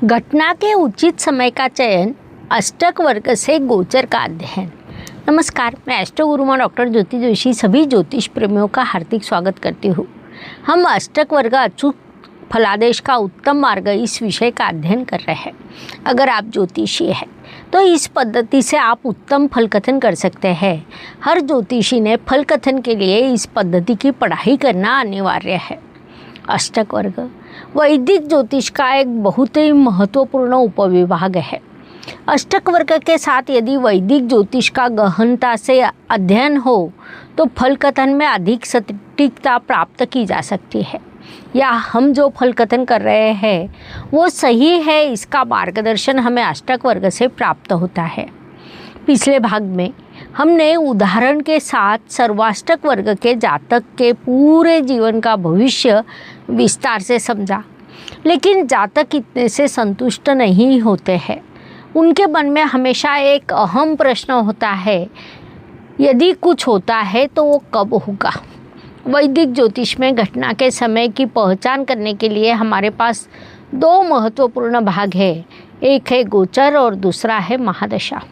घटना के उचित समय का चयन, अष्टक वर्ग से गोचर का अध्ययन। नमस्कार, मैं एस्ट्रो गुरुमा डॉक्टर ज्योति जोशी सभी ज्योतिष प्रेमियों का हार्दिक स्वागत करती हूँ। हम अष्टक वर्ग अचूक फलादेश का उत्तम मार्ग इस विषय का अध्ययन कर रहे हैं। अगर आप ज्योतिषी हैं तो इस पद्धति से आप उत्तम फल कथन कर सकते हैं। हर ज्योतिषी ने फल कथन के लिए इस पद्धति की पढ़ाई करना अनिवार्य है। अष्टक वर्ग वैदिक ज्योतिष का एक बहुत ही महत्वपूर्ण उपविभाग है। अष्टक वर्ग के साथ यदि वैदिक ज्योतिष का गहनता से अध्ययन हो तो फल कथन में अधिक सटीकता प्राप्त की जा सकती है, या हम जो फल कथन कर रहे हैं वो सही है, इसका मार्गदर्शन हमें अष्टक वर्ग से प्राप्त होता है। पिछले भाग में हमने उदाहरण के साथ सर्वाष्टक वर्ग के जातक के पूरे जीवन का भविष्य विस्तार से समझा, लेकिन जातक इतने से संतुष्ट नहीं होते हैं। उनके मन में हमेशा एक अहम प्रश्न होता है, यदि कुछ होता है तो वो कब होगा। वैदिक ज्योतिष में घटना के समय की पहचान करने के लिए हमारे पास दो महत्वपूर्ण भाग है, एक है गोचर और दूसरा है महादशा।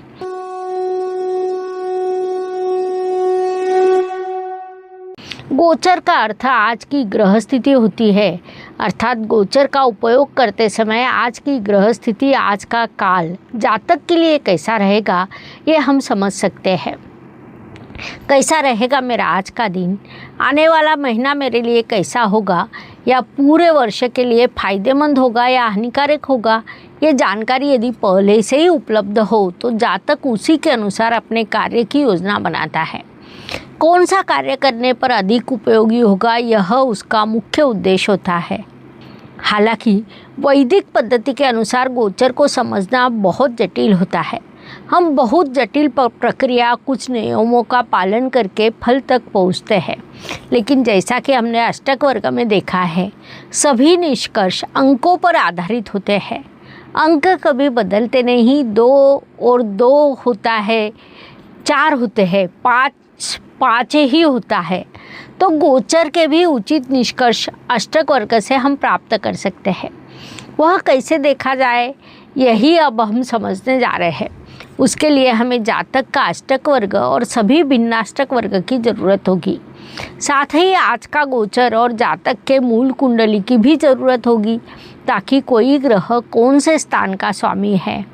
गोचर का अर्थ आज की ग्रह स्थिति होती है, अर्थात गोचर का उपयोग करते समय आज की ग्रह स्थिति, आज का काल जातक के लिए कैसा रहेगा ये हम समझ सकते हैं। कैसा रहेगा मेरा आज का दिन, आने वाला महीना मेरे लिए कैसा होगा, या पूरे वर्ष के लिए फायदेमंद होगा या हानिकारक होगा, ये जानकारी यदि पहले से ही उपलब्ध हो तो जातक उसी के अनुसार अपने कार्य की योजना बनाता है। कौन सा कार्य करने पर अधिक उपयोगी होगा, यह उसका मुख्य उद्देश्य होता है। हालांकि वैदिक पद्धति के अनुसार गोचर को समझना बहुत जटिल होता है। हम बहुत जटिल प्रक्रिया, कुछ नियमों का पालन करके फल तक पहुंचते हैं, लेकिन जैसा कि हमने अष्टक वर्ग में देखा है, सभी निष्कर्ष अंकों पर आधारित होते हैं। अंक कभी बदलते नहीं, 2 और 2 होता है, 4 होते हैं, 5 ही होता है। तो गोचर के भी उचित निष्कर्ष अष्टक वर्ग से हम प्राप्त कर सकते हैं। वह कैसे देखा जाए, यही अब हम समझने जा रहे हैं। उसके लिए हमें जातक का अष्टक वर्ग और सभी भिन्नाष्टक वर्ग की ज़रूरत होगी। साथ ही आज का गोचर और जातक के मूल कुंडली की भी ज़रूरत होगी, ताकि कोई ग्रह कौन से स्थान का स्वामी है,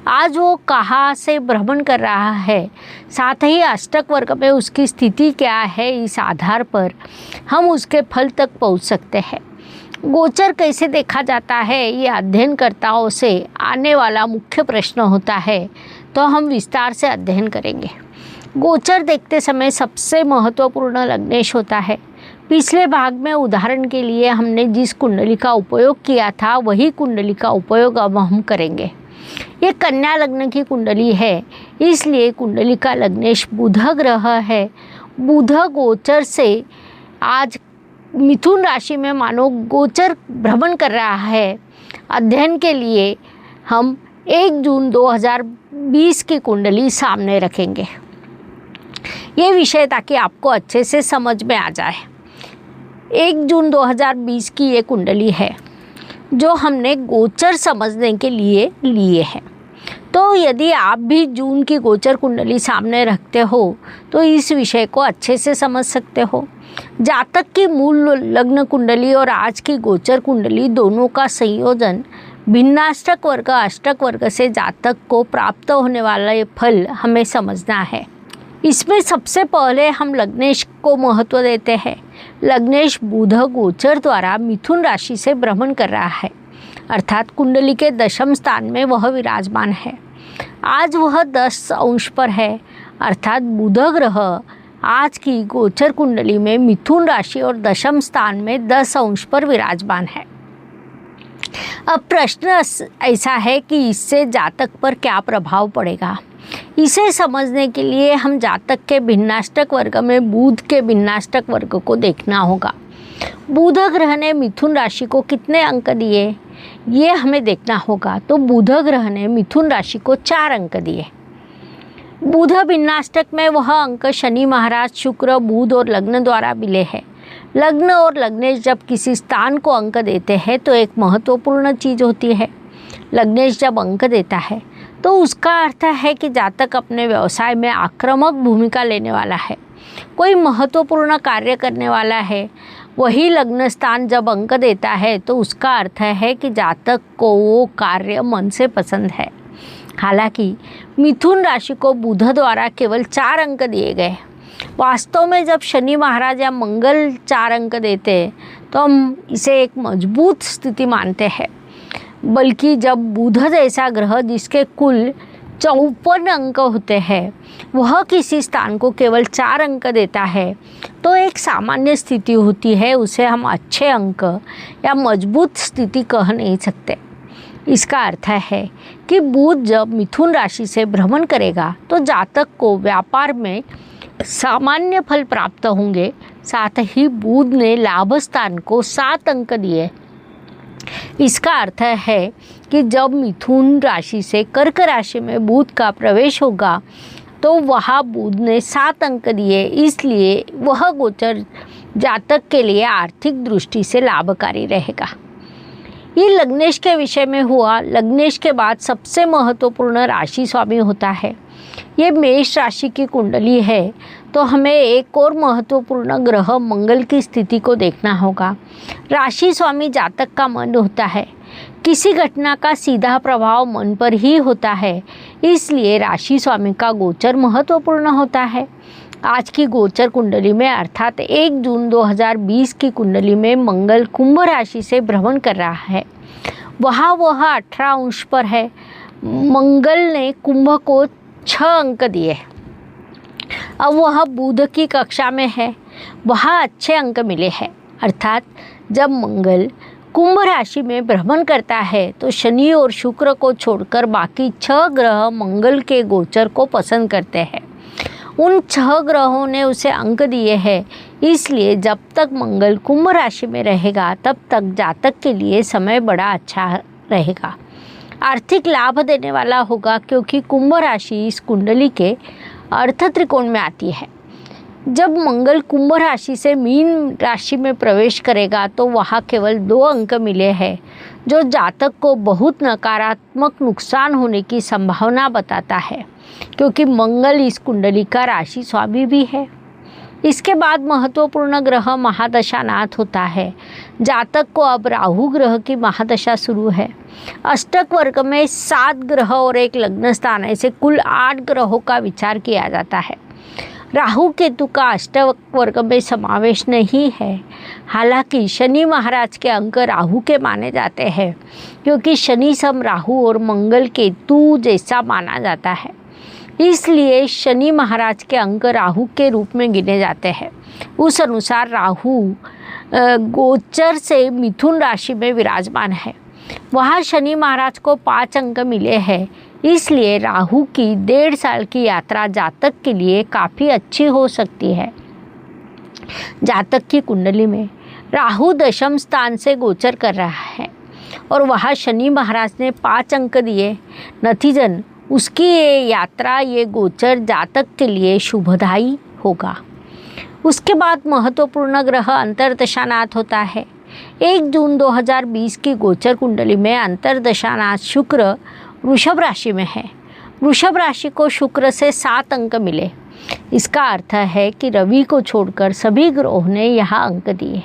आज वो कहाँ से भ्रमण कर रहा है, साथ ही अष्टक वर्ग में उसकी स्थिति क्या है, इस आधार पर हम उसके फल तक पहुँच सकते हैं। गोचर कैसे देखा जाता है, ये अध्ययनकर्ताओं से आने वाला मुख्य प्रश्न होता है, तो हम विस्तार से अध्ययन करेंगे। गोचर देखते समय सबसे महत्वपूर्ण लग्नेश होता है। पिछले भाग में उदाहरण के लिए हमने जिस कुंडली का उपयोग किया था वही कुंडली का उपयोग अब हम करेंगे। ये कन्या लग्न की कुंडली है, इसलिए कुंडली का लग्नेश बुध ग्रह है। बुध गोचर से आज मिथुन राशि में मानो गोचर भ्रमण कर रहा है। अध्ययन के लिए हम 1 जून 2020 की कुंडली सामने रखेंगे। ये विषय ताकि आपको अच्छे से समझ में आ जाए। 1 जून 2020 की ये कुंडली है जो हमने गोचर समझने के लिए है। तो यदि आप भी जून की गोचर कुंडली सामने रखते हो तो इस विषय को अच्छे से समझ सकते हो। जातक की मूल लग्न कुंडली और आज की गोचर कुंडली दोनों का संयोजन भिन्नाष्टक वर्ग अष्टक वर्ग से जातक को प्राप्त होने वाला ये फल हमें समझना है। इसमें सबसे पहले हम लग्नेश को महत्व देते हैं। लग्नेश बुध गोचर द्वारा मिथुन राशि से भ्रमण कर रहा है, अर्थात कुंडली के 10वें स्थान में वह विराजमान है। आज वह 10 अंश पर है, अर्थात बुध ग्रह आज की गोचर कुंडली में मिथुन राशि और 10वें स्थान में 10 अंश पर विराजमान है। अब प्रश्न ऐसा है कि इससे जातक पर क्या प्रभाव पड़ेगा। इसे समझने के लिए हम जातक के भिन्नाष्टक वर्ग में बुध के भिन्नाष्टक वर्ग को देखना होगा। बुध ग्रह ने मिथुन राशि को कितने अंक दिए, ये हमें देखना होगा। तो बुध ग्रह ने मिथुन राशि को 4 अंक दिए। बुध भिन्नाष्टक में वह अंक शनि महाराज, शुक्र, बुध और लग्न द्वारा मिले हैं। लग्न और लग्नेश जब किसी स्थान को अंक देते हैं तो एक महत्वपूर्ण चीज़ होती है। लग्नेश जब अंक देता है तो उसका अर्थ है कि जातक अपने व्यवसाय में आक्रामक भूमिका लेने वाला है, कोई महत्वपूर्ण कार्य करने वाला है। वही लग्न स्थान जब अंक देता है तो उसका अर्थ है कि जातक को वो कार्य मन से पसंद है। हालांकि मिथुन राशि को बुध द्वारा केवल 4 अंक दिए गए। वास्तव में जब शनि महाराज या मंगल 4 अंक देते हैं तो हम इसे एक मजबूत स्थिति मानते हैं, बल्कि जब बुध जैसा ग्रह जिसके कुल 54 अंक होते हैं वह किसी स्थान को केवल 4 अंक देता है तो एक सामान्य स्थिति होती है, उसे हम अच्छे अंक या मजबूत स्थिति कह नहीं सकते। इसका अर्थ है कि बुध जब मिथुन राशि से भ्रमण करेगा तो जातक को व्यापार में सामान्य फल प्राप्त होंगे। साथ ही बुध ने लाभ स्थान को 7 अंक दिए। इसका अर्थ है कि जब मिथुन राशि से कर्क राशि में बुध का प्रवेश होगा तो वहाँ बुध ने 7 अंक दिए, इसलिए वह गोचर जातक के लिए आर्थिक दृष्टि से लाभकारी रहेगा। ये लग्नेश के विषय में हुआ। लग्नेश के बाद सबसे महत्वपूर्ण राशि स्वामी होता है। ये मेष राशि की कुंडली है तो हमें एक और महत्वपूर्ण ग्रह मंगल की स्थिति को देखना होगा। राशि स्वामी जातक का मन होता है। किसी घटना का सीधा प्रभाव मन पर ही होता है, इसलिए राशि स्वामी का गोचर महत्वपूर्ण होता है। आज की गोचर कुंडली में अर्थात 1 जून 2020 की कुंडली में मंगल कुंभ राशि से भ्रमण कर रहा है। वहाँ वह 18 अंश पर है। मंगल ने कुंभ को 6 अंक दिए। अब वह बुध की कक्षा में है, वहाँ अच्छे अंक मिले हैं। अर्थात जब मंगल कुंभ राशि में भ्रमण करता है तो शनि और शुक्र को छोड़कर बाकी 6 ग्रह मंगल के गोचर को पसंद करते हैं। उन 6 ग्रहों ने उसे अंक दिए हैं, इसलिए जब तक मंगल कुंभ राशि में रहेगा तब तक जातक के लिए समय बड़ा अच्छा रहेगा। आर्थिक लाभ देने वाला होगा क्योंकि कुंभ राशि इस कुंडली के अर्थ त्रिकोण में आती है। जब मंगल कुंभ राशि से मीन राशि में प्रवेश करेगा तो वहाँ केवल 2 अंक मिले हैं, जो जातक को बहुत नकारात्मक नुकसान होने की संभावना बताता है, क्योंकि मंगल इस कुंडली का राशि स्वामी भी है। इसके बाद महत्वपूर्ण ग्रह महादशानाथ होता है। जातक को अब राहु ग्रह की महादशा शुरू है। अष्टक वर्ग में 7 ग्रह और एक लग्न स्थान, ऐसे कुल 8 ग्रहों का विचार किया जाता है। राहु केतु का अष्टक वर्ग में समावेश नहीं है। हालांकि शनि महाराज के अंक राहु के माने जाते हैं, क्योंकि शनि सम राहु और मंगल केतु जैसा माना जाता है, इसलिए शनि महाराज के अंक राहु के रूप में गिने जाते हैं। उस अनुसार राहु गोचर से मिथुन राशि में विराजमान है। वहाँ शनि महाराज को 5 अंक मिले हैं, इसलिए राहु की 1.5 साल की यात्रा जातक के लिए काफ़ी अच्छी हो सकती है। जातक की कुंडली में राहु दशम स्थान से गोचर कर रहा है और वहाँ शनि महाराज ने 5 अंक दिए। नतीजन उसकी ये यात्रा, ये गोचर जातक के लिए शुभदायी होगा। उसके बाद महत्वपूर्ण ग्रह अंतर्दशानाथ होता है। 1 जून 2020 की गोचर कुंडली में अंतर्दशानाथ शुक्र वृषभ राशि में है। वृषभ राशि को शुक्र से 7 अंक मिले। इसका अर्थ है कि रवि को छोड़कर सभी ग्रहों ने यहाँ अंक दिए,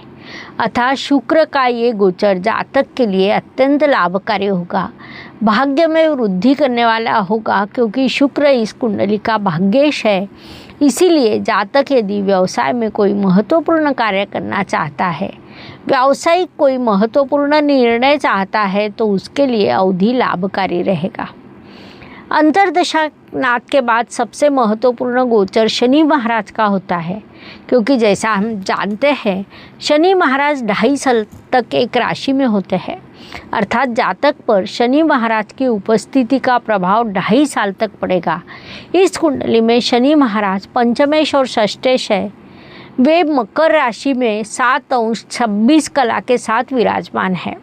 अतः शुक्र का ये गोचर जातक के लिए अत्यंत लाभकारी होगा। भाग्य में वृद्धि करने वाला होगा, क्योंकि शुक्र इस कुंडली का भाग्येश है। इसीलिए जातक यदि व्यवसाय में कोई महत्वपूर्ण कार्य करना चाहता है, व्यावसायिक कोई महत्वपूर्ण निर्णय चाहता है, तो उसके लिए अवधि लाभकारी रहेगा। अंतर्दशानाथ के बाद सबसे महत्वपूर्ण गोचर शनि महाराज का होता है, क्योंकि जैसा हम जानते हैं शनि महाराज 2.5 साल तक एक राशि में होते हैं। अर्थात जातक पर शनि महाराज की उपस्थिति का प्रभाव 2.5 साल तक पड़ेगा। इस कुंडली में शनि महाराज पंचमेश और षष्ठेश है। वे मकर राशि में 7 अंश 26 कला के साथ विराजमान है।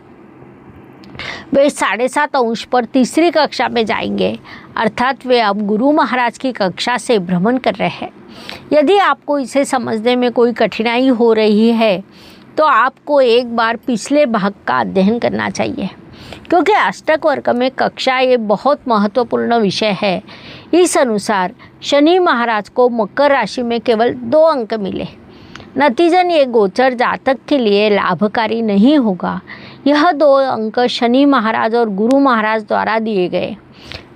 वे 7.5 अंश पर तीसरी कक्षा में जाएंगे, अर्थात वे अब गुरु महाराज की कक्षा से भ्रमण कर रहे हैं। यदि आपको इसे समझने में कोई कठिनाई हो रही है तो आपको एक बार पिछले भाग का अध्ययन करना चाहिए। क्योंकि अष्टक वर्ग में कक्षा ये बहुत महत्वपूर्ण विषय है। इस अनुसार शनि महाराज को मकर राशि में केवल 2 अंक मिले। नतीजन ये गोचर जातक के लिए लाभकारी नहीं होगा। यह 2 अंक शनि महाराज और गुरु महाराज द्वारा दिए गए।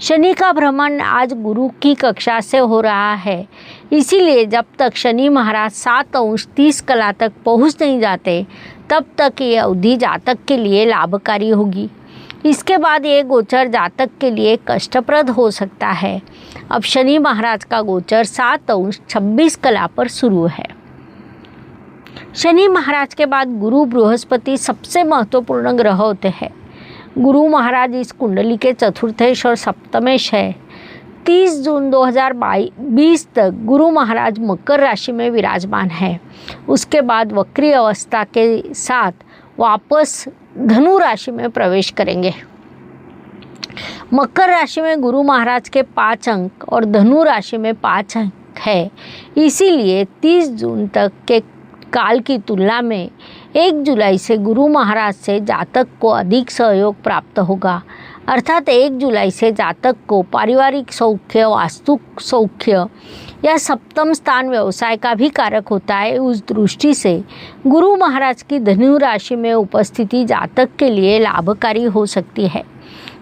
शनि का भ्रमण आज गुरु की कक्षा से हो रहा है, इसीलिए जब तक शनि महाराज 7° 30 तक पहुंच नहीं जाते तब तक ये अवधि जातक के लिए लाभकारी होगी। इसके बाद ये गोचर जातक के लिए कष्टप्रद हो सकता है। अब शनि महाराज का गोचर 7° 26 पर शुरू है। शनि महाराज के बाद गुरु बृहस्पति सबसे महत्वपूर्ण ग्रह होते हैं। गुरु महाराज इस कुंडली के चतुर्थेश और सप्तमेश है। 30 जून 2022 तक गुरु महाराज मकर राशि में विराजमान है। उसके बाद वक्री अवस्था के साथ वापस धनु राशि में प्रवेश करेंगे। मकर राशि में गुरु महाराज के 5 अंक और धनु राशि में 5 अंक है, इसीलिए 30 जून तक के काल की तुलना में 1 जुलाई से गुरु महाराज से जातक को अधिक सहयोग प्राप्त होगा। अर्थात 1 जुलाई से जातक को पारिवारिक सौख्य, वास्तु सौख्य या सप्तम स्थान व्यवसाय का भी कारक होता है। उस दृष्टि से गुरु महाराज की धनु राशि में उपस्थिति जातक के लिए लाभकारी हो सकती है,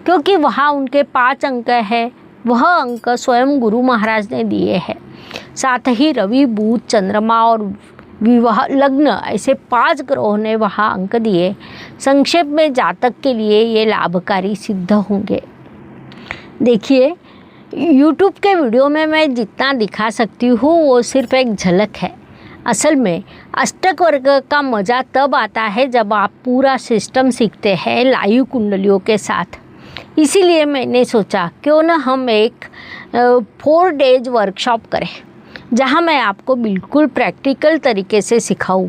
क्योंकि वहाँ उनके 5 अंक है। वह अंक स्वयं गुरु महाराज ने दिए हैं। साथ ही रवि, बुध, चंद्रमा और विवाह, लग्न ऐसे 5 ग्रहों ने वहाँ अंक दिए। संक्षेप में जातक के लिए ये लाभकारी सिद्ध होंगे। देखिए, YouTube के वीडियो में मैं जितना दिखा सकती हूँ वो सिर्फ एक झलक है। असल में अष्टक वर्ग का मज़ा तब आता है जब आप पूरा सिस्टम सीखते हैं लाइव कुंडलियों के साथ। इसीलिए मैंने सोचा क्यों ना हम एक 4 डेज वर्कशॉप करें, जहां मैं आपको बिल्कुल प्रैक्टिकल तरीके से सिखाऊं।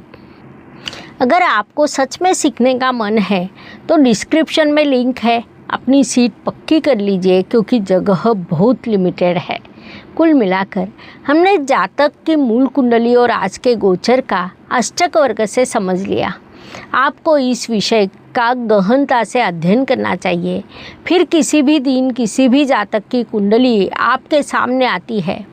अगर आपको सच में सीखने का मन है तो डिस्क्रिप्शन में लिंक है, अपनी सीट पक्की कर लीजिए, क्योंकि जगह बहुत लिमिटेड है। कुल मिलाकर हमने जातक की मूल कुंडली और आज के गोचर का अष्टक वर्ग से समझ लिया। आपको इस विषय का गहनता से अध्ययन करना चाहिए। फिर किसी भी दिन किसी भी जातक की कुंडली आपके सामने आती है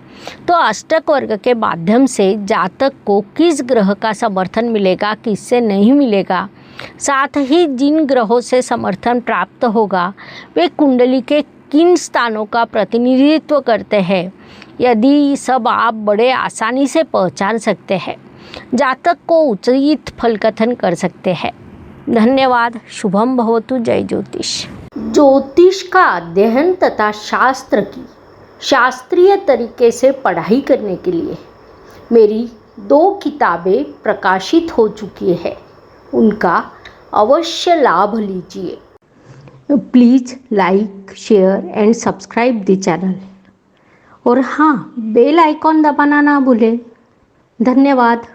तो अष्टक वर्ग के माध्यम से जातक को किस ग्रह का समर्थन मिलेगा, किससे नहीं मिलेगा, साथ ही जिन ग्रहों से समर्थन प्राप्त होगा वे कुंडली के किन स्थानों का प्रतिनिधित्व करते हैं, यदि सब आप बड़े आसानी से पहचान सकते हैं, जातक को उचित फल कथन कर सकते हैं। धन्यवाद। शुभम भवतु। जय ज्योतिष। ज्योतिष का अध्ययन तथा शास्त्र की शास्त्रीय तरीके से पढ़ाई करने के लिए मेरी 2 किताबें प्रकाशित हो चुकी है, उनका अवश्य लाभ लीजिए। Please like, share and subscribe the channel, और हाँ, बेल आइकॉन दबाना ना भूलें। धन्यवाद।